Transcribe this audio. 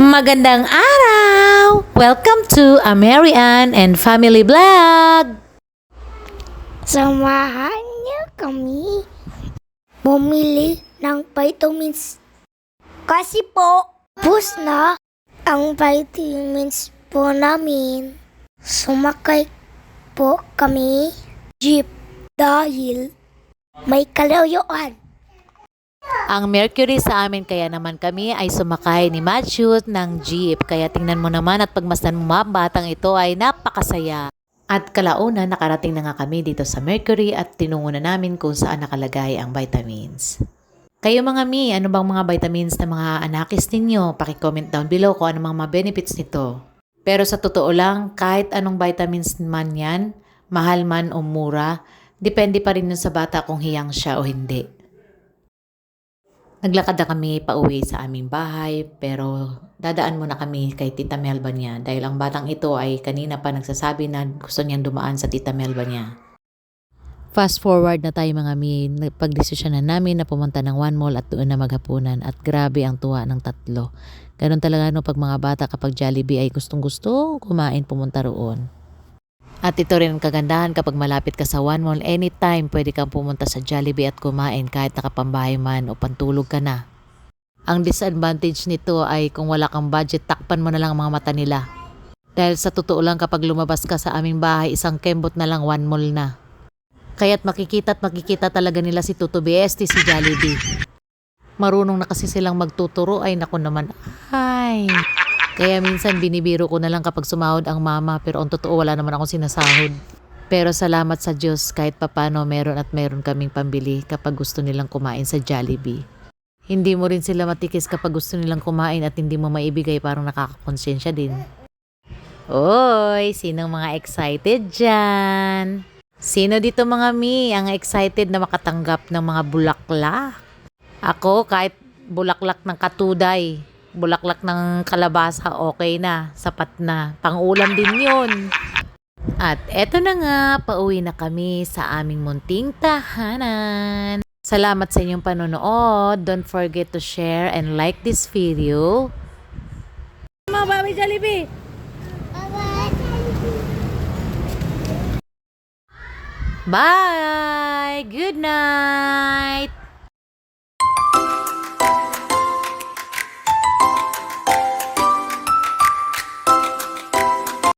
Magandang araw! Welcome to Amerian and Family Vlog! Samahan niyo kami bumili ng vitamins. Kasi po, bus na ang vitamins po namin. Sumakay po kami jeep dahil may kalayuan. Ang Mercury sa amin, kaya naman kami ay sumakay ni Matthew ng jeep. Kaya tingnan mo naman at pagmasdan mo, batang ito ay napakasaya. At kalauna, nakarating na nga kami dito sa Mercury at tinungo na namin kung saan nakalagay ang vitamins. Kayo mga mi, ano bang mga vitamins na mga anakis ninyo? Paki-comment down below kung ano mga benefits nito. Pero sa totoo lang, kahit anong vitamins man yan, mahal man o mura, depende pa rin yun sa bata kung hiyang siya o hindi. Naglakad na kami pauwi sa aming bahay, pero dadaan muna kami kay Tita Melba niya dahil ang batang ito ay kanina pa nagsasabi na gusto niyang dumaan sa Tita Melba niya. Fast forward na tayo mga mi, pagdesisyonan namin na pumunta ng One Mall at doon na maghapunan at grabe ang tuwa ng tatlo. Ganon talaga no pag mga bata kapag Jollibee ay gustong-gusto kumain pumunta roon. At ito rin ang kagandahan kapag malapit ka sa One Mall, anytime pwede kang pumunta sa Jollibee at kumain kahit nakapambahay man o pantulog ka na. Ang disadvantage nito ay kung wala kang budget, takpan mo na lang ang mga mata nila. Dahil sa totoo lang kapag lumabas ka sa aming bahay, isang kembot na lang One Mall na. Kaya't makikita talaga nila si Tuto BST, si Jollibee. Marunong na kasi silang magtuturo, ay naku naman, ay... Kaya minsan binibiro ko na lang kapag sumahod ang mama, pero ang totoo wala naman akong sinasahod. Pero salamat sa Diyos kahit papano meron kaming pambili kapag gusto nilang kumain sa Jollibee. Hindi mo rin sila matikis kapag gusto nilang kumain at hindi mo maibigay, parang nakakakonsensya din. Oy, sinong mga excited dyan? Sino dito mga mi ang excited na makatanggap ng mga bulaklak? Ako kahit bulaklak ng katuday, bulaklak ng kalabasa, okay na, sapat na. Pang-ulam din yun. At eto na nga, pauwi na kami sa aming munting tahanan. Salamat sa inyong panonood. Don't forget to share and like this video. Mga babi Jollibee! Bye! Good night!